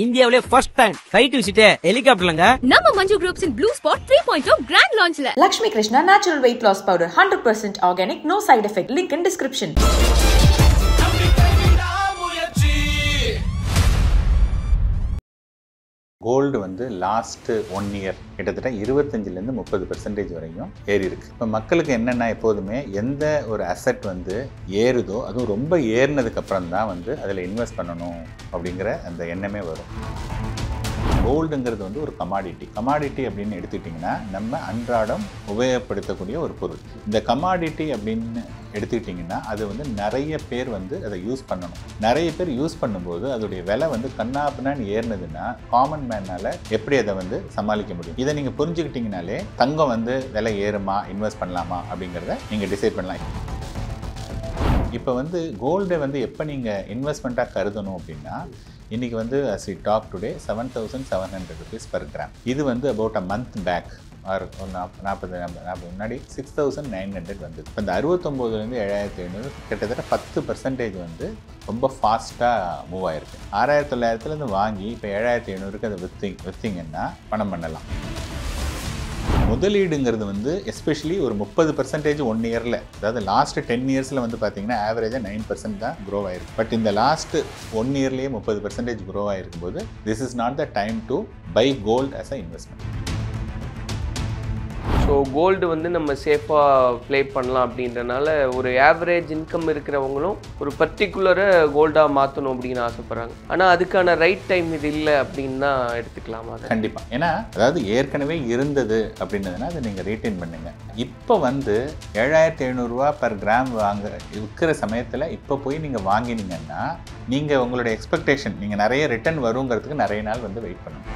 இந்தியாவிலே first time flight விசிட்டே ஹெலிகாப்டர்லங்க. நம்ம Manju groups in blue spot 3.0 grand லான்ச்ல Lakshmi Krishna natural weight loss powder 100% organic no side effect link in description. Gold வந்து last 1 year கிட்டத்தட்ட 25% 30% வரையும் ஏறி இருக்கு. இப்போ மக்களுக்கு என்னென்னா எப்போதுமே எந்த ஒரு அசெட் வந்து ஏறுதோ அதுவும் ரொம்ப ஏறினதுக்கு அப்புறம் தான் வந்து அதில் இன்வெஸ்ட் பண்ணணும் அப்படிங்கிற அந்த எண்ணமே வரும். கோல்டுங்கிறது வந்து ஒரு கமாடிட்டி அப்படின்னு எடுத்துக்கிட்டிங்கன்னா நம்ம அன்றாடம் உபயோகப்படுத்தக்கூடிய ஒரு பொருள். இந்த கமாடிட்டி அப்படின்னு எடுத்துக்கிட்டிங்கன்னா அது வந்து நிறைய பேர் வந்து அதை யூஸ் பண்ணணும். நிறைய பேர் யூஸ் பண்ணும்போது அதோடைய விலை வந்து கண்ணாப்பினான்னு ஏறினதுன்னா காமன் மேனால் எப்படி அதை வந்து சமாளிக்க முடியும்? இதை நீங்கள் புரிஞ்சுக்கிட்டிங்கனாலே தங்கம் வந்து விலை ஏறுமா, இன்வெஸ்ட் பண்ணலாமா அப்படிங்கிறத நீங்கள் டிசைட் பண்ணலாம். இப்போ வந்து கோல்டை வந்து எப்போ நீங்கள் இன்வெஸ்ட்மெண்ட்டாக கருதணும் அப்படின்னா, இன்றைக்கி வந்து as we talk today 7,700 rupees per gram. இது வந்து about a month back or ஒரு 40 முன்னாடி 6,900 வந்தது. இப்போ இந்த 69,000 7,500 கிட்டத்தட்ட 10% வந்து ரொம்ப ஃபாஸ்ட்டாக மூவ் ஆகிருக்கு. 6,900 வாங்கி இப்போ 7,500 அதை விற்றிங்கன்னா பணம் பண்ணலாம். முதலீடுங்கிறது வந்து எஸ்பெஷலி ஒரு 30% 1 இயரில், அதாவது லாஸ்ட் 10 இயர்ஸில் வந்து பார்த்தீங்கன்னா ஆவரேஜாக 9% தான் க்ரோ ஆகிருக்கு. பட் இந்த லாஸ்ட் 1 இயர்லேயே 30% க்ரோ ஆகிருக்கும் போது this is not the time to buy gold as a investment. So gold வந்து நம்ம சேஃபாக ப்ளே பண்ணலாம் அப்படின்றனால ஒரு ஆவரேஜ் இன்கம் இருக்கிறவங்களும் ஒரு பர்டிகுலரை கோல்டாக மாற்றணும் அப்படின்னு ஆசைப்பட்றாங்க. ஆனால் அதுக்கான ரைட் டைம் இது இல்லை அப்படின்னு தான் எடுத்துக்கலாமா? கண்டிப்பாக. ஏன்னா அதாவது ஏற்கனவே இருந்தது அப்படின்னதுன்னா அதை நீங்கள் ரீட்டைன் பண்ணுங்க. இப்போ வந்து 7,500 பர் கிராம் விற்கிற சமயத்தில் இப்போ போய் நீங்கள் வாங்கினீங்கன்னா நீங்கள் உங்களுடைய எக்ஸ்பெக்டேஷன் நீங்கள் நிறைய ரிட்டர்ன் வருங்கிறதுக்கு நிறைய நாள் வந்து வெயிட் பண்ணணும்.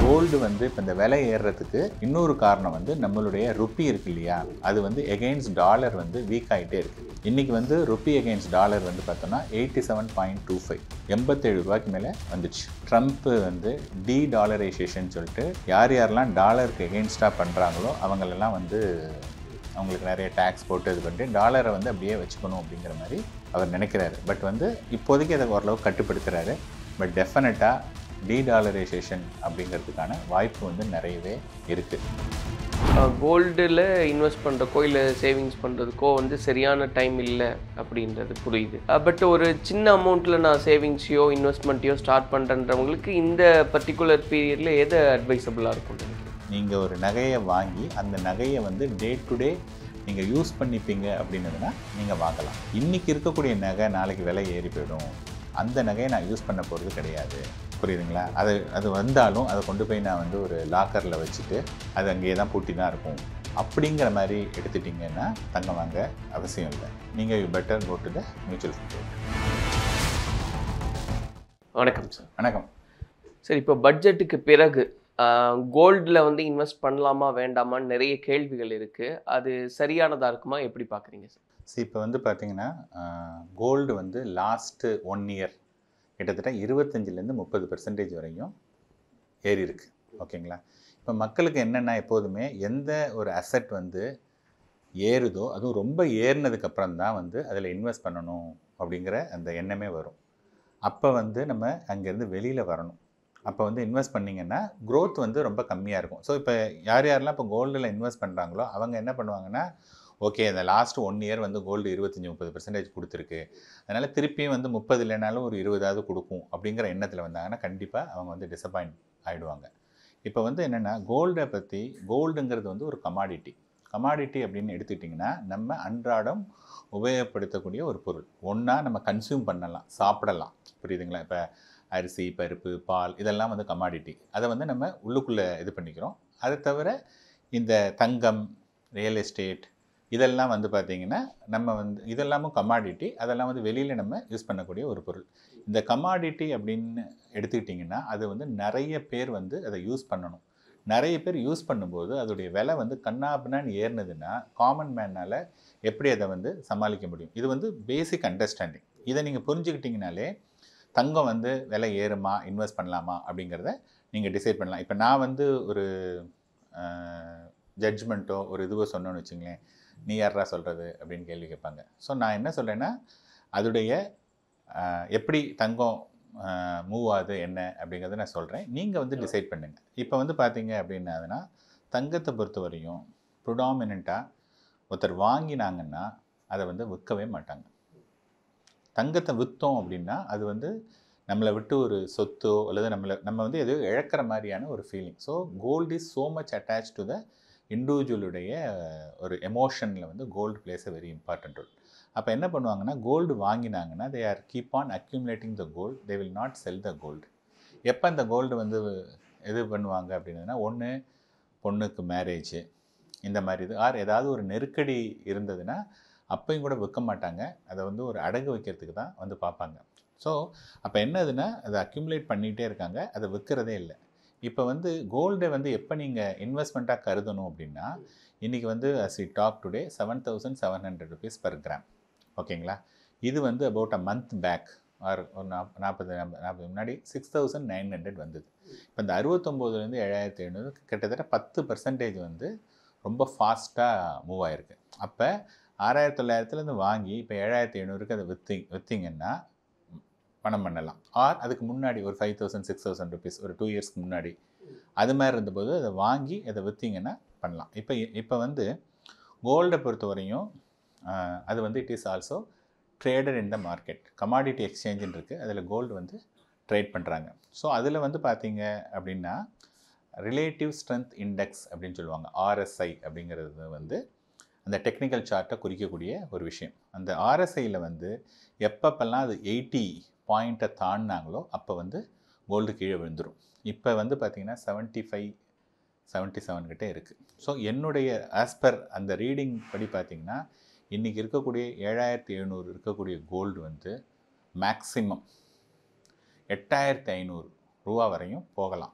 கோல்டு வந்து இப்போ இந்த விலை ஏறுறதுக்கு இன்னொரு காரணம் வந்து நம்மளுடைய ருப்பி இருக்கு இல்லையா, அது வந்து எகெயின்ஸ்ட் டாலர் வந்து வீக் ஆகிட்டே இருக்குது. இன்றைக்கி வந்து ருப்பி எகெயின்ஸ்ட் டாலர் வந்து பார்த்தோன்னா 87.25 87 மேலே வந்துச்சு. ட்ரம்ப்பு வந்து டாலரைசேஷன் சொல்லிட்டு யாரெல்லாம் டாலருக்கு எகெயின்ஸ்டாக பண்ணுறாங்களோ அவங்களெல்லாம் வந்து அவங்களுக்கு நிறைய டேக்ஸ் போட்டு இது பண்ணிட்டு டாலரை வந்து அப்படியே வச்சுக்கணும் அப்படிங்கிற மாதிரி அவர் நினைக்கிறாரு. பட் வந்து இப்போதைக்கு அதை ஓரளவு கட்டுப்படுத்துகிறாரு. பட் டெஃபினட்டாக டாலரைசேஷன் அப்படிங்கிறதுக்கான வாய்ப்பு வந்து நிறையவே இருக்குது. கோல்டில் இன்வெஸ்ட் பண்ணுறக்கோ இல்லை சேவிங்ஸ் பண்ணுறதுக்கோ வந்து சரியான டைம் இல்லை அப்படின்றது புரியுது. பட் ஒரு சின்ன அமௌண்ட்டில் நான் சேவிங்ஸையோ இன்வெஸ்ட்மெண்ட்டையோ ஸ்டார்ட் பண்ணுறன்றவங்களுக்கு இந்த பர்டிகுலர் பீரியடில் எது அட்வைசபிளாக இருக்கும்? நீங்கள் ஒரு நகையை வாங்கி அந்த நகையை வந்து டே டு டே நீங்கள் யூஸ் பண்ணிப்பீங்க அப்படின்னதுன்னா நீங்கள் வாங்கலாம். இன்றைக்கி இருக்கக்கூடிய நகை நாளைக்கு விலை ஏறி போயிடும், அந்த நகையை நான் யூஸ் பண்ண போகிறது கிடையாது. புரியுதுங்களா? அது வந்தாலும் அதை கொண்டு போய் நான் வந்து ஒரு லாக்கரில் வச்சுட்டு அது அங்கேயே தான் பூட்டி தான் இருக்கும் அப்படிங்கிற மாதிரி எடுத்துட்டிங்கன்னா தங்கம் வாங்க அவசியம் இல்லை. நீங்கள் you better go to the mutual fund. வணக்கம் சார். வணக்கம் சார். இப்போ பட்ஜெட்டுக்கு பிறகு கோல்டில் வந்து இன்வெஸ்ட் பண்ணலாமா வேண்டாமான்னு நிறைய கேள்விகள் இருக்குது. அது சரியானதாக இருக்குமா, எப்படி பார்க்குறீங்க சார்? இப்போ வந்து பார்த்தீங்கன்னா கோல்டு வந்து லாஸ்ட்டு 1 இயர் கிட்டத்தட்ட 25% 30% வரையும் ஏறி இருக்கு. ஓகேங்களா? இப்போ மக்களுக்கு என்னென்னா எப்போதுமே எந்த ஒரு அசெட் வந்து ஏறுதோ அதுவும் ரொம்ப ஏறினதுக்கப்புறம் தான் வந்து அதில் இன்வெஸ்ட் பண்ணணும் அப்படிங்கிற அந்த எண்ணமே வரும். அப்போ வந்து நம்ம அங்கேருந்து வெளியில் வரணும். அப்போ வந்து இன்வெஸ்ட் பண்ணிங்கன்னா க்ரோத் வந்து ரொம்ப கம்மியாக இருக்கும். ஸோ இப்போ யாரெல்லாம் இப்போ கோல்டில் இன்வெஸ்ட் பண்ணுறாங்களோ அவங்க என்ன பண்ணுவாங்கன்னா, ஓகே இந்த லாஸ்ட் 1 இயர் வந்து கோல்டு 25-30% கொடுத்துருக்கு, அதனால் திருப்பியும் வந்து 30 இல்லைனாலும் ஒரு 20 கொடுக்கும் அப்படிங்கிற எண்ணத்தில் வந்தாங்கன்னா கண்டிப்பாக அவங்க வந்து டிசப்பாயிண்ட் ஆகிடுவாங்க. இப்போ வந்து என்னென்னா கோல்டுங்கிறது வந்து ஒரு கமாடிட்டி அப்படின்னு எடுத்துக்கிட்டிங்கன்னா நம்ம அன்றாடம் உபயோகப்படுத்தக்கூடிய ஒரு பொருள். ஒன்றா நம்ம கன்சியூம் பண்ணலாம், சாப்பிடலாம். புரியுதுங்களா? இப்போ அரிசி, பருப்பு, பால் இதெல்லாம் வந்து கமாடிட்டி. அதை வந்து நம்ம உள்ளுக்குள்ளே இது பண்ணிக்கிறோம். அதை தவிர இந்த தங்கம், ரியல் எஸ்டேட் இதெல்லாம் வந்து பார்த்திங்கன்னா நம்ம வந்து இதெல்லாமும் கமாடிட்டி. அதெல்லாம் வந்து வெளியில் நம்ம யூஸ் பண்ணக்கூடிய ஒரு பொருள். இந்த கமாடிட்டி அப்படின்னு எடுத்துக்கிட்டிங்கன்னா அது வந்து நிறைய பேர் வந்து அதை யூஸ் பண்ணணும். நிறைய பேர் யூஸ் பண்ணும்போது அதோடைய விலை வந்து கண்ணாப்பினான்னு ஏறினதுன்னா காமன் மேனால் எப்படி அதை வந்து சமாளிக்க முடியும்? இது வந்து பேசிக் அண்டர்ஸ்டாண்டிங். இதை நீங்கள் புரிஞ்சுக்கிட்டிங்கனாலே தங்கம் வந்து விலை ஏறுமா, இன்வெஸ்ட் பண்ணலாமா அப்படிங்கிறத நீங்கள் டிசைட் பண்ணலாம். இப்போ நான் வந்து ஒரு ஜட்ஜ்மெண்ட்டோ ஒரு இதுவோ சொன்னோன்னு வச்சுங்களேன், நீ யாரா சொல்கிறது அப்படின்னு கேள்வி கேட்பாங்க. ஸோ நான் என்ன சொல்கிறேன்னா, அதோடைய எப்படி தங்கம் மூவ் ஆகுது என்ன அப்படிங்கிறத நான் சொல்கிறேன். நீங்கள் வந்து டிசைட் பண்ணுங்கள். இப்போ வந்து பார்த்தீங்க அப்படின்னா தங்கத்தை பொறுத்த வரையும் ப்ரிடாமினண்ட்டாக ஒருத்தர் வாங்கினாங்கன்னா அதை வந்து விற்கவே மாட்டாங்க. தங்கத்தை விற்றோம் அப்படின்னா அது வந்து நம்மளை விட்டு ஒரு சொத்தோ அல்லது நம்ம வந்து எதோ இழக்கிற மாதிரியான ஒரு feeling. So gold is so much attach to the இண்டிவிஜுவலுடைய ஒரு எமோஷனில் வந்து gold plays a very important role. அப்போ என்ன பண்ணுவாங்கன்னா கோல்டு வாங்கினாங்கன்னா they are keep on accumulating the gold, they will not sell the gold. எப்போ அந்த கோல்டு வந்து இது பண்ணுவாங்க அப்படின்னா, ஒன்று பொண்ணுக்கு மேரேஜ் இந்த மாதிரி இது, ஆர் ஏதாவது ஒரு நெருக்கடி இருந்ததுன்னா அப்பையும் கூட விற்க மாட்டாங்க. அதை வந்து ஒரு அடகு வைக்கிறதுக்கு தான் வந்து பார்ப்பாங்க. ஸோ அப்போ என்னதுன்னா அதை அக்யூமுலேட் பண்ணிகிட்டே இருக்காங்க, அதை விற்கிறதே இல்லை. இப்போ வந்து கோல்டை வந்து எப்போ நீங்கள் இன்வெஸ்ட்மெண்ட்டாக கருதணும் அப்படின்னா, இன்றைக்கி வந்து as we talk today 7,700 rupees per gram. ஓகேங்களா? இது வந்து about a month back or ஒரு 40 முன்னாடி 6,900 வந்தது. இப்போ இந்த 69,000 7,700 கிட்டத்தட்ட 10% வந்து ரொம்ப ஃபாஸ்ட்டாக மூவ் ஆகிருக்கு. அப்போ 6,900 வாங்கி இப்போ 7,700 அதை விற்றீங்கன்னா பணம் பண்ணலாம். ஆர் அதுக்கு முன்னாடி ஒரு 5,000 6,000 rupees ஒரு 2 இயர்ஸ்க்கு முன்னாடி அது மாதிரி இருந்தபோது அதை வாங்கி அதை விற்றீங்கன்னா பண்ணலாம். இப்போ வந்து கோல்டை பொறுத்த வரையும் அது வந்து it is also traded in the market. Commodity எக்ஸ்சேஞ்சுன்னு இருக்குது, அதில் கோல்டு வந்து ட்ரேட் பண்ணுறாங்க. ஸோ அதில் வந்து பார்த்தீங்க அப்படின்னா ரிலேட்டிவ் ஸ்ட்ரென்த் இண்டெக்ஸ் அப்படின்னு சொல்லுவாங்க. RSI அப்படிங்கிறது வந்து அந்த டெக்னிக்கல் சார்ட்டை குறிக்கக்கூடிய ஒரு விஷயம். அந்த RSIயில் வந்து எப்பப்பெல்லாம் அது 80 பாயிண்ட்டை தாண்டினாங்களோ அப்போ வந்து கோல்டு கீழே விழுந்துடும். இப்போ வந்து பார்த்திங்கன்னா 75 77 கிட்டே இருக்குது. ஸோ என்னுடைய ஆஸ்பர் அந்த ரீடிங் படி பார்த்திங்கன்னா இன்றைக்கி இருக்கக்கூடிய 7,700 இருக்கக்கூடிய கோல்டு வந்து மேக்ஸிமம் 8,500 ரூபா வரையும் போகலாம்.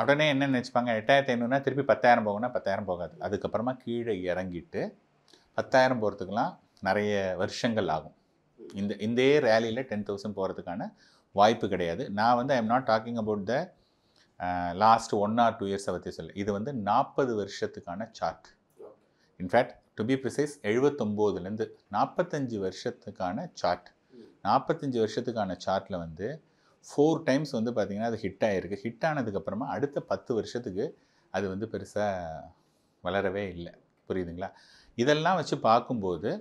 உடனே என்ன நினச்சிப்பாங்க, 8,500னா திருப்பி 10,000 போகும்னா 10,000 போகாது. அதுக்கப்புறமா கீழே இறங்கிட்டு 10,000 போகிறதுக்கெலாம் நிறைய வருஷங்கள் ஆகும். இந்த ரேலியில் 10,000 போகிறதுக்கான வாய்ப்பு கிடையாது. நான் வந்து I am not talking about the last 1 or 2 இயர்ஸை பற்றி சொல்ல. இது வந்து 40 வருஷத்துக்கான chart. In fact to be precise 79லேருந்து 45 வருஷத்துக்கான சார்ட். 45 வருஷத்துக்கான சார்ட்டில் வந்து 4 டைம்ஸ் வந்து பார்த்திங்கன்னா அது ஹிட் ஆகிருக்கு. ஹிட் ஆனதுக்கப்புறமா அடுத்த 10 வருஷத்துக்கு அது வந்து பெருசாக வளரவே இல்லை. புரியுதுங்களா? இதெல்லாம் வச்சு பார்க்கும்போது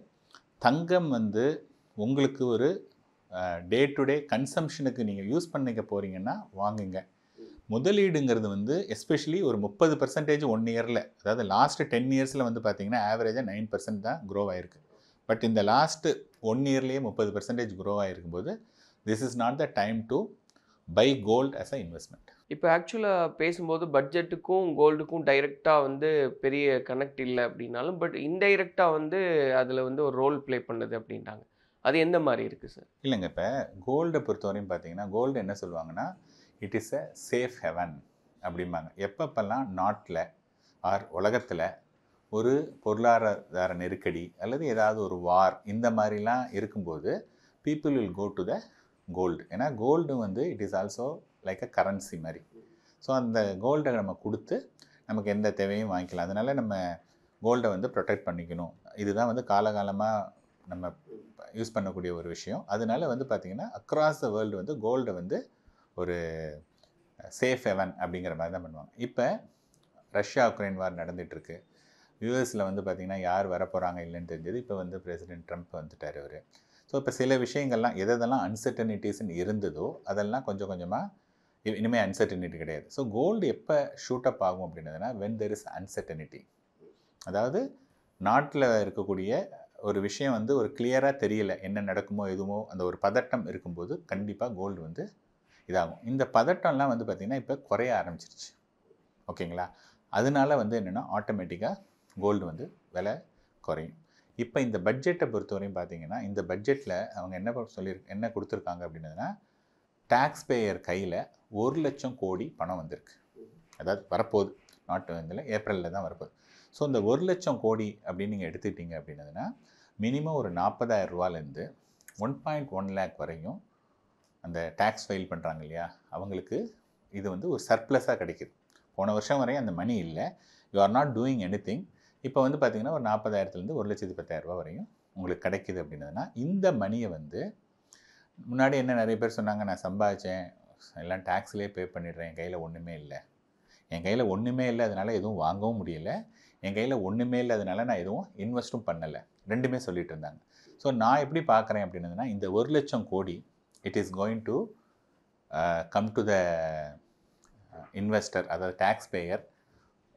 தங்கம் வந்து உங்களுக்கு ஒரு டே டு டே கன்சம்ஷனுக்கு நீங்கள் யூஸ் பண்ணிக்க போகிறீங்கன்னா வாங்குங்க. முதலீடுங்கிறது வந்து எஸ்பெஷலி ஒரு 30% 1 இயரில், அதாவது லாஸ்ட்டு 10 இயர்ஸில் வந்து பார்த்திங்கன்னா ஆவரேஜாக 9% தான் க்ரோ ஆகிருக்கு. பட் இந்த லாஸ்ட்டு 1 இயர்லேயே 30% க்ரோ ஆகிருக்கும்போது this is not the time to buy gold as a investment. இப்போ ஆக்சுவலாக பேசும்போது பட்ஜெட்டுக்கும் கோல்டுக்கும் டைரெக்டாக வந்து பெரிய கனெக்ட் இல்லை அப்படின்னாலும், பட் இன்டைரக்டாக வந்து அதில் வந்து ஒரு ரோல் ப்ளே பண்ணுது அப்படின்றாங்க. அது எந்த மாதிரி இருக்குது சார்? இல்லைங்க, இப்போ கோல்டை பொறுத்தவரையும் பார்த்தீங்கன்னா கோல்டு என்ன சொல்லுவாங்கன்னா it is a safe heaven அப்படிம்பாங்க. எப்பப்பெல்லாம் நாட்டில் ஆர் உலகத்தில் ஒரு பொருளாதார நெருக்கடி அல்லது ஏதாவது ஒரு வார் இந்த மாதிரிலாம் இருக்கும்போது people will go to the gold. ஏன்னா கோல்டு வந்து it is also like a currency மாதிரி. ஸோ அந்த கோல்டை நம்ம கொடுத்து நமக்கு எந்த தேவையும் வாங்கிக்கலாம். அதனால் நம்ம கோல்டை வந்து ப்ரொடெக்ட் பண்ணிக்கணும். இதுதான் வந்து காலகாலமாக நம்ம யூஸ் பண்ணக்கூடிய ஒரு விஷயம். அதனால வந்து பார்த்திங்கன்னா அக்ராஸ் த வேர்ல்டு வந்து கோல்டை வந்து ஒரு சேஃப் ஹெவன் அப்படிங்கிற மாதிரி தான் பண்ணுவாங்க. இப்போ ரஷ்யா உக்ரைன் வார் நடந்துகிட்ருக்கு. யூஎஸில் வந்து பார்த்திங்கன்னா யார் வரப்போகிறாங்க இல்லைன்னு தெரிஞ்சது. இப்போ வந்து பிரசிடென்ட் ட்ரம்ப் வந்துட்டார் அவர். ஸோ இப்போ சில விஷயங்கள்லாம் எதெல்லாம் அன்சர்டனிட்டிஸ்ன்னு இருந்ததோ அதெல்லாம் கொஞ்சம் கொஞ்சமாக இனிமேல் அன்சர்டனிட்டி கிடையாது. ஸோ கோல்டு எப்போ ஷூட் அப் ஆகும் அப்படின்னதுன்னா வென் தெர் இஸ் அன்சர்டனிட்டி, அதாவது நாட்டில் இருக்கக்கூடிய ஒரு விஷயம் வந்து ஒரு கிளியராக தெரியல, என்ன நடக்குமோ எதுவுமோ அந்த ஒரு பதட்டம் இருக்கும்போது கண்டிப்பாக கோல்டு வந்து இதாகும். இந்த பதட்டம்லாம் வந்து பார்த்திங்கன்னா இப்போ குறைய ஆரம்பிச்சிருச்சு. ஓகேங்களா? அதனால வந்து என்னென்னா ஆட்டோமேட்டிக்காக கோல்டு வந்து விலை குறையும். இப்போ இந்த பட்ஜெட்டை பொறுத்தவரையும் பார்த்தீங்கன்னா இந்த பட்ஜெட்டில் அவங்க என்ன கொடுத்துருக்காங்க அப்படின்னதுன்னா டேக்ஸ் பேயர் கையில் 1,00,000 கோடி பணம் வந்திருக்கு. அதாவது வரப்போகுது, நாட்டு வந்து ஏப்ரலில் தான் வரப்போகுது. ஸோ இந்த 1,00,000 கோடி அப்படின்னு நீங்கள் எடுத்துக்கிட்டீங்க அப்படின்னதுன்னா மினிமம் ஒரு 40,000 ரூபாலேருந்து 1.1 lakh வரையும் அந்த டேக்ஸ் ஃபைல் பண்ணுறாங்க இல்லையா, அவங்களுக்கு இது வந்து ஒரு சர்ப்ளஸாக கிடைக்கிது. போன வருஷம் வரையும் அந்த மணி இல்லை, you are not doing anything. இப்போ வந்து பார்த்திங்கன்னா ஒரு 40,000லேருந்து 1,10,000 ரூபா வரையும் உங்களுக்கு கிடைக்கிது அப்படின்னதுன்னா இந்த மணியை வந்து முன்னாடி என்ன நிறைய பேர் சொன்னாங்க, நான் சம்பாதிச்சேன் எல்லாம் டேக்ஸ்லேயே பே பண்ணிடுறேன், என் கையில் ஒன்றுமே இல்லை, என் கையில் ஒன்றுமே இல்லை அதனால் எதுவும் வாங்கவும் முடியல, என் கையில் ஒன்றுமே இல்லை அதனால் நான் எதுவும் இன்வெஸ்ட்டும் பண்ணலை, ரெண்டுமே சொல்லிட்டு இருந்தாங்க. ஸோ நான் எப்படி பார்க்குறேன் அப்படின்னதுன்னா, இந்த 1,00,000 கோடி it is going to come to the investor, அதாவது டேக்ஸ் பேயர்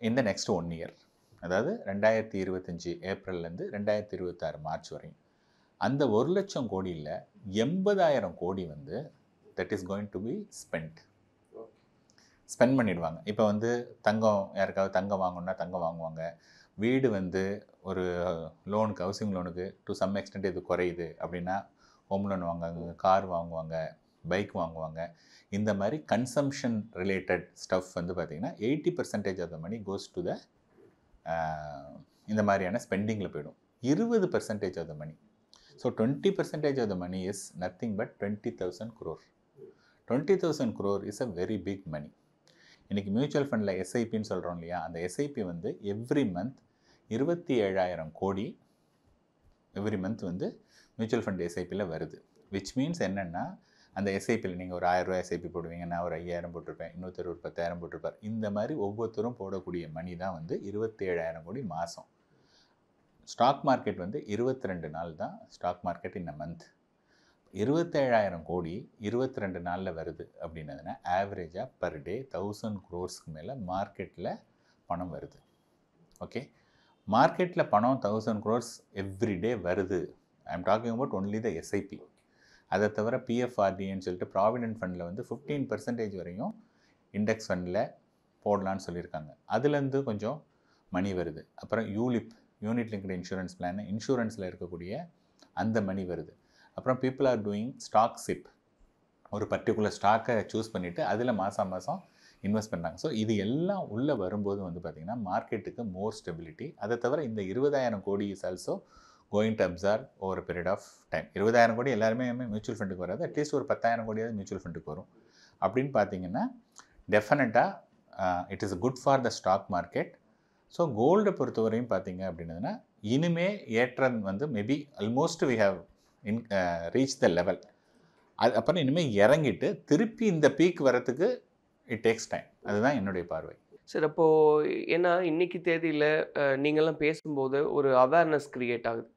இந்த நெக்ஸ்ட் 1 இயர், அதாவது 2025 ஏப்ரல்லேருந்து 2026 மார்ச் வரையும். அந்த 1,00,000 கோடியில் 80,000 கோடி வந்து that is going to be spend பண்ணிடுவாங்க. இப்போ வந்து தங்கம், யாருக்காவது தங்கம் வாங்கணுன்னா தங்கம் வாங்குவாங்க. வீடு வந்து ஒரு லோனுக்கு, ஹவுசிங் லோனுக்கு டு சம் எக்ஸ்டென்ட் இது குறையுது அப்படின்னா ஹோம் லோன் வாங்குவாங்க, கார் வாங்குவாங்க, பைக் வாங்குவாங்க. இந்த மாதிரி கன்சம்ஷன் ரிலேட்டட் ஸ்டஃப் வந்து பார்த்திங்கன்னா 80% of the money goes to the இந்த மாதிரியான ஸ்பெண்டிங்கில் போயிடும். 20% of the money, so 20% of the money is nothing but 20,000 crore. 20,000 crore is a very big money. இன்றைக்கி மியூச்சுவல் ஃபண்டில் எஸ்ஐபின்னு சொல்கிறோம் இல்லையா, அந்த எஸ்ஐபி வந்து எவ்ரி மந்த் 27,000 கோடி எவ்ரி மந்த் வந்து மியூச்சுவல் ஃபண்ட் எஸ்ஐபியில் வருது. விச் மீன்ஸ் என்னென்னா, அந்த எஸ்ஐபியில் நீங்கள் ஒரு 1000 ரூபா எஸ்ஐபி போடுவீங்க, நான் ஒரு 5,000 போட்டிருப்பேன், இன்னொருத்தர் ஒரு 10,000 போட்டிருப்பார். இந்த மாதிரி ஒவ்வொருத்தரும் போடக்கூடிய மணி தான் வந்து 27,000 கோடி மாதம். ஸ்டாக் மார்க்கெட் வந்து 22 நாள் தான் stock market in a month. 27,000 கோடி 22 நாளில் வருது அப்படின்னதுன்னா ஆவரேஜாக பர் டே 1,000 crores மேலே மார்க்கெட்டில் பணம் வருது. ஓகே, மார்க்கெட்டில் பணம் 1,000 crores எவ்ரி டே வருது. I am talking about only the SIP. அதை தவிர பிஎஃப்ஆர்டின்னு சொல்லிட்டு ப்ராவிடென்ட் ஃபண்டில் வந்து 15% வரையும் இண்டெக்ஸ் ஃபண்டில் போடலான்னு சொல்லியிருக்காங்க. அதுலேருந்து கொஞ்சம் மணி வருது. அப்புறம் யூனிட் லிங்க்டு இன்சூரன்ஸ் பிளான், இன்சூரன்ஸில் இருக்கக்கூடிய அந்த மணி வருது. அப்புறம் people are doing stock SIP, ஒரு பர்டிகுலர் ஸ்டாக்கை சூஸ் பண்ணிவிட்டு அதில் மாதம் இன்வெஸ்ட் பண்ணுறாங்க. ஸோ இது எல்லாம் உள்ளே வரும்போது வந்து பார்த்திங்கன்னா மார்க்கெட்டுக்கு மோர் ஸ்டெபிலிட்டி. அதை தவிர இந்த 20,000 கோடி is also going to observe over period of time. 20,000 கோடி எல்லாருமே மியூச்சுவல் ஃபண்டுக்கு வராது, அட்லீஸ்ட் ஒரு 10,000 கோடியாவது மியூச்சுவல் ஃபண்டுக்கு வரும். அப்படின்னு பார்த்தீங்கன்னா டெஃபினட்டாக it is good for the stock market. So கோல்டை பொறுத்தவரையும் பார்த்தீங்க அப்படின்னதுன்னா இனிமே ஏற்றம் வந்து maybe almost we have reach the level. அது அப்புறம் இனிமேல் இறங்கிட்டு திருப்பி இந்த பீக் வரத்துக்கு இட் டேக்ஸ் டைம். அதுதான் என்னுடைய பார்வை. சார், அப்போது ஏன்னா இன்றைக்கி தேதியில் நீங்கள்லாம் பேசும்போது ஒரு அவேர்னஸ் க்ரியேட் ஆகுது.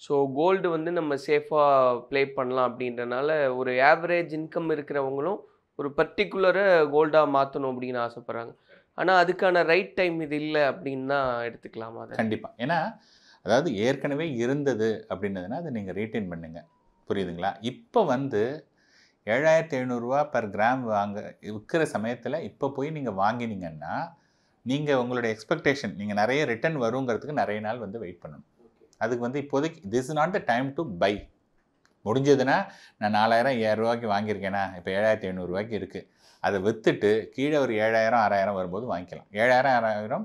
ஸோ கோல்டு வந்து நம்ம சேஃபாக ப்ளே பண்ணலாம் அப்படின்றனால ஒரு ஆவரேஜ் இன்கம் இருக்கிறவங்களும் ஒரு பர்டிகுலரை கோல்டாக மாற்றணும் அப்படின்னு ஆசைப்பட்றாங்க. ஆனால் அதுக்கான ரைட் டைம் இது இல்லை அப்படின்னு தான் எடுத்துக்கலாமா? அதை கண்டிப்பாக. ஏன்னா அதாவது ஏற்கனவே இருந்தது அப்படின்னதுன்னா அதை நீங்கள் ரீட்டைன் பண்ணுங்க, புரியுதுங்களா? இப்போ வந்து 7,500 ரூபா பர் கிராம் விற்கிற சமயத்தில் இப்போ போய் நீங்கள் வாங்கினீங்கன்னா நீங்கள் உங்களுடைய எக்ஸ்பெக்டேஷன் நீங்கள் நிறைய ரிட்டர்ன் வருங்கிறதுக்கு நிறைய நாள் வந்து வெயிட் பண்ணணும். அதுக்கு வந்து இப்போதைக்கு this is not the time to buy. முடிஞ்சதுன்னா நான் 4,000 7,000 ரூபாய்க்கு வாங்கியிருக்கேன்னா இப்போ 7,500 ரூபாய்க்கு இருக்குது, அதை விற்றுட்டு கீழே ஒரு 7,000 6,000 வரும்போது வாங்கிக்கலாம். 7,000 6,000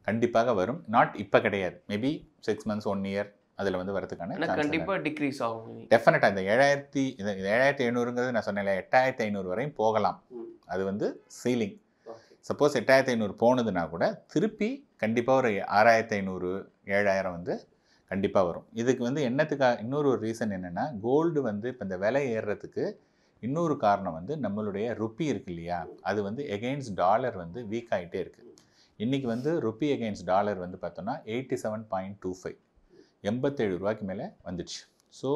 கண்டிப்பாக வரும். நாட் இப்போ கிடையாது, மேபி 6 months 1 year அதில் வந்து வரதுக்கான கண்டிப்பாக டிக்ரீஸ் ஆகும். டெஃபினட்டாக இந்த 7,500ங்கிறது நான் சொன்னேன் 8,500 வரையும் போகலாம். அது வந்து சீலிங். சப்போஸ் 8,500 போனதுன்னா கூட திருப்பி கண்டிப்பாக ஒரு 6,500 7,000 வந்து கண்டிப்பாக வரும். இதுக்கு வந்து என்னத்துக்காக இன்னொரு ஒரு ரீசன் என்னென்னா, கோல்டு வந்து இப்போ இந்த விலை ஏறுறதுக்கு இன்னொரு காரணம் வந்து நம்மளுடைய ருப்பி இருக்கு இல்லையா, அது வந்து எகெயின்ஸ்ட் டாலர் வந்து வீக் ஆகிட்டே இருக்குது. இன்றைக்கி வந்து ருப்பி எகெயின்ஸ்ட் டாலர் வந்து பார்த்தோன்னா 87.25 87 ரூபாய்க்கு மேலே வந்துடுச்சு. ஸோ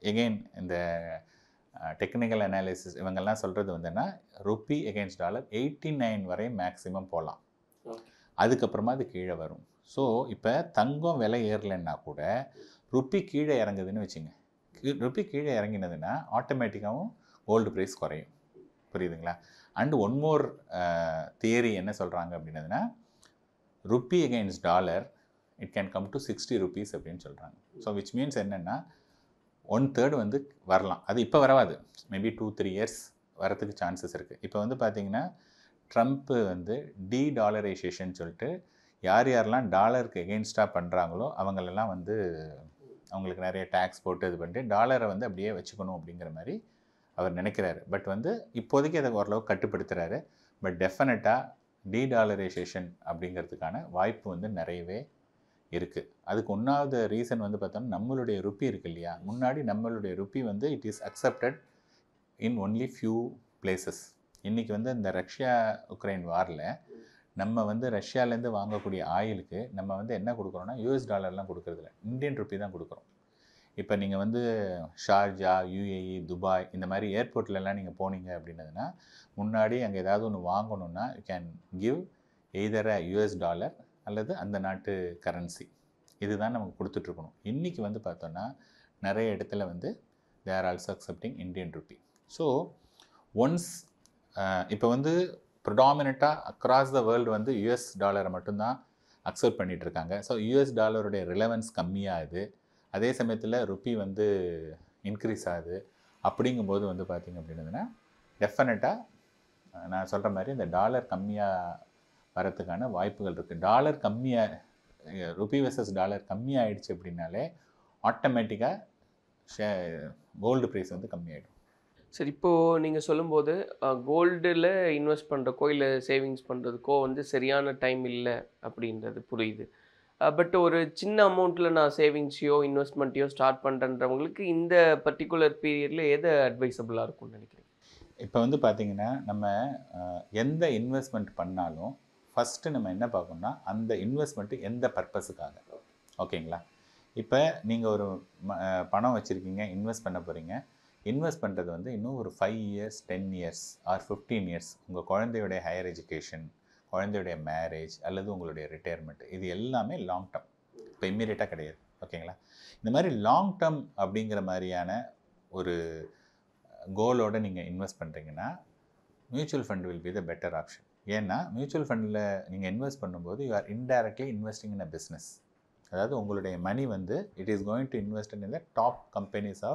எகெயின் இந்த டெக்னிக்கல் அனாலிசிஸ் இவங்கெல்லாம் சொல்கிறது வந்துன்னா ருப்பி எகெயின்ஸ்ட் டாலர் 89 வரை மேக்ஸிமம் போகலாம், அதுக்கப்புறமா அது கீழே வரும். ஸோ இப்போ தங்கம் விலை ஏறலைன்னா கூட ருப்பி கீழே இறங்குதுன்னு வச்சுங்க, ருப்பி கீழே இறங்கினதுன்னா ஆட்டோமேட்டிக்காகவும் கோல்டு ப்ரைஸ் குறையும், புரியுதுங்களா? அண்ட் ஒன் மோர் தியரி என்ன சொல்கிறாங்க அப்படின்னதுன்னா, rupee against dollar it can come to 60 rupees அப்படின்னு சொல்கிறாங்க. ஸோ விச் மீன்ஸ் என்னென்னா 1/3 வந்து வரலாம். அது இப்போ வரவாது, மேபி 2-3 years வரத்துக்கு சான்சஸ் இருக்குது. இப்போ வந்து பார்த்திங்கன்னா ட்ரம்ப்பு வந்து டாலரைசேஷன் சொல்லிட்டு யார் யாரெல்லாம் டாலருக்கு எகெயின்ஸ்டாக பண்ணுறாங்களோ அவங்களெல்லாம் வந்து அவங்களுக்கு நிறைய டேக்ஸ் போட்டு இது பண்ணிட்டு டாலரை வந்து அப்படியே வச்சுக்கணும் அப்படிங்கிற மாதிரி அவர் நினைக்கிறாரு. பட் வந்து இப்போதைக்கு அதை ஓரளவுக்கு கட்டுப்படுத்துகிறாரு. பட் டெஃபினட்டாக டாலரைசேஷன் அப்படிங்கிறதுக்கான வாய்ப்பு வந்து நிறையவே இருக்குது. அதுக்கு ஒன்றாவது ரீசன் வந்து பார்த்தோம்னா நம்மளுடைய ருப்பி இருக்குது இல்லையா, முன்னாடி நம்மளுடைய ருப்பி வந்து it is accepted in only few places. இன்றைக்கி வந்து இந்த ரஷ்யா உக்ரைன் வாரில் நம்ம வந்து ரஷ்யாவிலேருந்து வாங்கக்கூடிய ஆயிலுக்கு நம்ம வந்து என்ன கொடுக்குறோன்னா யூஎஸ் டாலர்லாம் கொடுக்குறதில்ல, இந்தியன் ருப்பி தான் கொடுக்குறோம். இப்போ நீங்கள் வந்து ஷார்ஜா, யுஏஇ, துபாய் இந்த மாதிரி ஏர்போர்ட்லலாம் நீங்கள் போனீங்க அப்படின்னதுன்னா முன்னாடி அங்கே ஏதாவது ஒன்று வாங்கணுன்னா you can give either US dollar அல்லது அந்த நாட்டு கரன்சி. இதுதான் நமக்கு கொடுத்துட்ருக்கணும். இன்றைக்கி வந்து பார்த்தோன்னா நிறைய இடத்துல வந்து they are also accepting Indian rupee. So once இப்போ வந்து ப்ரிடாமினண்ட்டாக அக்ராஸ் த வேர்ல்டு வந்து யூஎஸ் டாலரை மட்டும்தான் அக்செப்ட் பண்ணிகிட்ருக்காங்க. ஸோ யூஎஸ் டாலருடைய ரிலவன்ஸ் கம்மியாகுது, அதே சமயத்தில் ருப்பி வந்து இன்க்ரீஸ் ஆகுது. அப்படிங்கும்போது வந்து பார்த்திங்க அப்படின்னதுன்னா டெஃபினட்டாக நான் சொல்கிற மாதிரி இந்த டாலர் கம்மியாக வரத்துக்கான வாய்ப்புகள் இருக்குது. டாலர் கம்மியாக ருப்பி வெர்சஸ் டாலர் கம்மியாகிடுச்சு அப்படின்னாலே ஆட்டோமேட்டிக்காக கோல்டு ப்ரைஸ் வந்து கம்மியாகிடும். சரி, இப்போது நீங்கள் சொல்லும்போது கோல்டில் இன்வெஸ்ட் பண்ணுறக்கோ இல்லை சேவிங்ஸ் பண்ணுறதுக்கோ வந்து சரியான டைம் இல்லை அப்படின்றது புரியுது. பட் ஒரு சின்ன அமௌண்ட்டில் நான் சேவிங்ஸையோ இன்வெஸ்ட்மெண்ட்டையோ ஸ்டார்ட் பண்ணுறன்றவங்களுக்கு இந்த பர்டிகுலர் பீரியடில் எது அட்வைசபிளாக இருக்கும்னு நினைக்கிறேன்? இப்போ வந்து பார்த்திங்கன்னா நம்ம எந்த இன்வெஸ்ட்மெண்ட் பண்ணாலும் ஃபஸ்ட்டு நம்ம என்ன பார்க்கணும்னா அந்த இன்வெஸ்ட்மெண்ட்டு எந்த பர்பஸுக்காக. ஓகேங்களா? இப்போ நீங்கள் ஒரு பணம் வச்சுருக்கீங்க, இன்வெஸ்ட் பண்ண போகிறீங்க. இன்வெஸ்ட் பண்ணுறது வந்து இன்னும் ஒரு 5 இயர்ஸ் 10 இயர்ஸ் ஆர் 15 இயர்ஸ் உங்கள் குழந்தையுடைய ஹையர் எஜுகேஷன், குழந்தையுடைய மேரேஜ் அல்லது உங்களுடைய ரிட்டையர்மெண்ட், இது எல்லாமே லாங் டேர்ம். இப்போ இம்மீடியட்டாக கிடையாது. ஓகேங்களா? இந்த மாதிரி லாங் டேர்ம் அப்படிங்கிற மாதிரியான ஒரு கோலோடு நீங்கள் இன்வெஸ்ட் பண்ணுறீங்கன்னா mutual fund will be the better option. ஏன்னா மியூச்சுவல் ஃபண்டில் நீங்கள் இன்வெஸ்ட் பண்ணும்போது you are indirectly investing in a business. அதாவது உங்களுடைய மணி வந்து it is going to invest in the top companies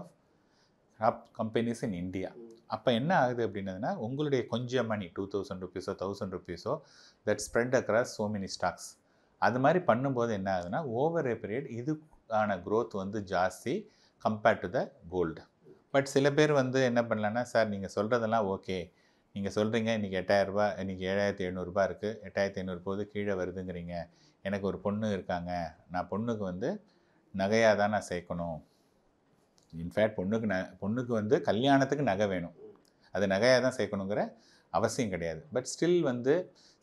in India. அப்போ என்ன ஆகுது அப்படின்னதுன்னா உங்களுடைய கொஞ்சம் மணி 2000 ருபீஸோ 1000 ருபீஸோ that spread across so many stocks. அது மாதிரி பண்ணும்போது என்ன ஆகுதுன்னா ஓவர் ஏ பீரியட் இதுக்கான க்ரோத் வந்து ஜாஸ்தி compared to the gold. But சில பேர் வந்து என்ன பண்ணலான்னா, சார் நீங்கள் சொல்கிறதெல்லாம் ஓகே, நீங்கள் சொல்கிறீங்க இன்றைக்கி 8000 இன்றைக்கி 7700 இருக்குது, 8500 போது கீழே வருதுங்கிறீங்க. எனக்கு ஒரு பொண்ணு இருக்காங்க, நான் பொண்ணுக்கு வந்து நகையாக தான் நான் சேர்க்கணும். இன்ஃபேக்ட் பொண்ணுக்கு வந்து கல்யாணத்துக்கு நகை வேணும், அது நகையாக தான் சேர்க்கணுங்கிற அவசியம் கிடையாது. பட் ஸ்டில் வந்து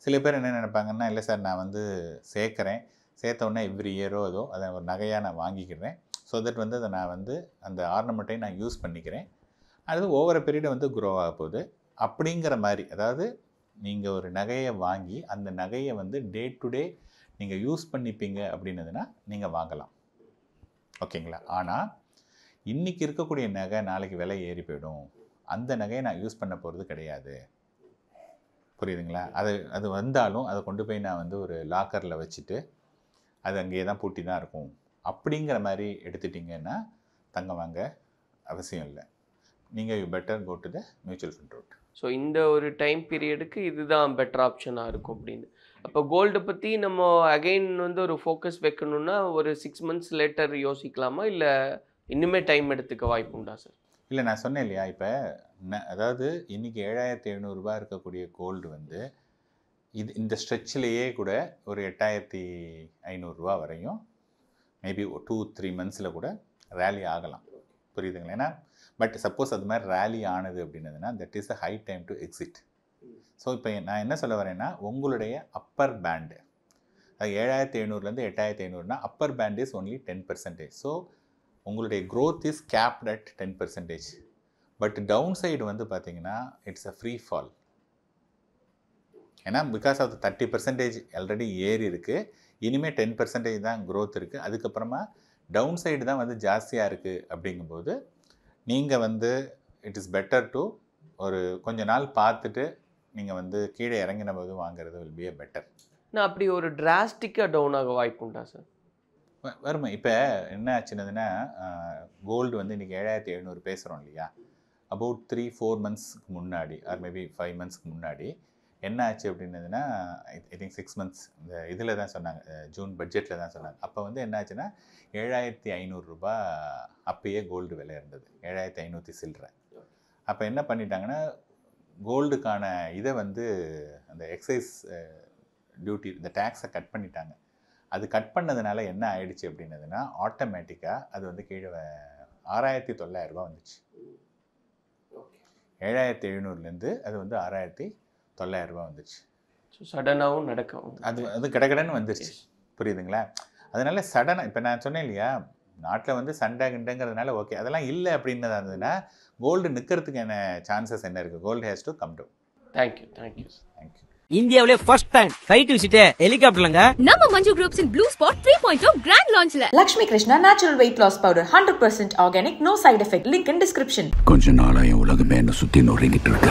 சில பேர் என்ன நினைப்பாங்கன்னா, இல்லை சார் நான் வந்து சேர்க்குறேன், சேர்த்தோடனே எவ்ரி இயரோ ஏதோ அதை ஒரு நகையாக நான் வாங்கிக்கிறேன். ஸோ தட் வந்து அதை நான் வந்து அந்த ஆர்னமெண்ட்டையும் நான் யூஸ் பண்ணிக்கிறேன், அது ஓவர பீரியடை வந்து க்ரோ ஆக போகுது அப்படிங்கிற மாதிரி. அதாவது நீங்கள் ஒரு நகையை வாங்கி அந்த நகையை வந்து டே டு டே நீங்கள் யூஸ் பண்ணிப்பீங்க அப்படின்னதுன்னா நீங்கள் வாங்கலாம். ஓகேங்களா? ஆனால் இன்றைக்கி இருக்கக்கூடிய நகை நாளைக்கு விலை ஏறி போயிடும், அந்த நகையை நான் யூஸ் பண்ண போகிறது கிடையாது. புரியுதுங்களா? அது வந்தாலும் அதை கொண்டு போய் நான் வந்து ஒரு லாக்கரில் வச்சுட்டு அது அங்கேயே தான் பூட்டி தான் இருக்கும் அப்படிங்கிற மாதிரி எடுத்துட்டிங்கன்னா தங்கம் வாங்க அவசியம் இல்லை. நீங்கள் you better go to the mutual fund route. So இந்த ஒரு டைம் பீரியடுக்கு இதுதான் பெட்டர் ஆப்ஷனாக இருக்கும் அப்படின்னு. அப்போ கோல்டை பற்றி நம்ம அகைன் வந்து ஒரு ஃபோக்கஸ் வைக்கணுன்னா ஒரு 6 months லேட்டர் யோசிக்கலாமா, இல்லை இன்னுமே டைம் எடுத்துக்க வாய்ப்பு உண்டா சார்? இல்லை, நான் சொன்னேன் இல்லையா, இப்போ அதாவது இன்றைக்கி 7700 இருக்கக்கூடிய கோல்டு வந்து இந்த ஸ்ட்ரெச்சிலேயே கூட ஒரு 8500 வரையும் மேபி 2-3 months கூட ரேலி ஆகலாம். புரியுதுங்களா? ஏன்னா பட் சப்போஸ் அது மாதிரி ரேலி ஆனது அப்படின்னதுன்னா that is a high time to exit. So இப்போ நான் என்ன சொல்ல வரேன்னா உங்களுடைய அப்பர் பேண்டு, அது 7700 8500 upper band is only 10%. So உங்களுடைய growth is capped at 10%. But down side வந்து பார்த்தீங்கன்னா இட்ஸ் அ ஃப்ரீ ஃபால். ஏன்னா பிகாஸ் ஆஃப் 30% ஆல்ரெடி ஏறி இருக்குது, இனிமேல் 10% தான் க்ரோத் இருக்குது, அதுக்கப்புறமா டவுன் சைடு தான் வந்து ஜாஸ்தியாக இருக்குது. அப்படிங்கும்போது நீங்கள் வந்து இட் இஸ் பெட்டர் டு ஒரு கொஞ்ச நாள் பார்த்துட்டு நீங்கள் வந்து கீழே இறங்கின போது வாங்குறது வில் பி அ பெட்டர். நான் அப்படி ஒரு டிராஸ்டிக்காக டவுன் ஆக வாய்ப்பு உண்டா சார்? வருமா? இப்போ என்ன ஆச்சுன்னதுன்னா கோல்டு வந்து இன்றைக்கி 7700 பேசுகிறோம் இல்லையா, அபவுட் 3-4 monthsக்கு முன்னாடி ஆர் மேபி 5 monthsக்கு முன்னாடி என்ன ஆச்சு அப்படின்னதுன்னா ஐ திங்க் 6 months இந்த இதில் தான் சொன்னாங்க, ஜூன் பட்ஜெட்டில் தான் சொன்னாங்க. அப்போ வந்து என்ன ஆச்சுன்னா 7500 அப்பயே கோல்டு விலை இருந்தது, 7500 சில்லரை. அப்போ என்ன பண்ணிட்டாங்கன்னா கோல்டுக்கான இதை வந்து அந்த எக்ஸைஸ் டியூட்டி இந்த டேக்ஸை கட் பண்ணிட்டாங்க. அது கட் பண்ணதுனால என்ன ஆயிடுச்சு அப்படின்னதுன்னா ஆட்டோமேட்டிக்காக அது வந்து கீழே 6900 வந்துச்சு. 7,700லேருந்து அது வந்து 6,900 ரூபா வந்துருச்சு. ஸோ சடனாகவும் நடக்கும். அது கடகடன்னு வந்துருச்சு. புரியுதுங்களா? அதனால சடனாக இப்போ நான் சொன்னேன் இல்லையா, நாட்டில் வந்து சண்டை கிண்டங்கிறதுனால ஓகே, அதெல்லாம் இல்லை அப்படின்னு இருந்ததுன்னா கோல்டு நிற்கிறதுக்கான சான்சஸ் என்ன இருக்குது? Gold has to come down. Thank you. இந்தியாவிலே ஃபர்ஸ்ட் டைம் ஃபிளைட் விசிட் ஹெலிகாப்டர்லங்க. நம்ம Manju groups in blue spot 3.0 grand லான்ச்ல Lakshmi Krishna natural weight loss powder 100% organic no side effect link in description. கொஞ்ச நாளா என் உலகமே என்ன சுத்தி நொறுங்கிட்டு இருக்கு.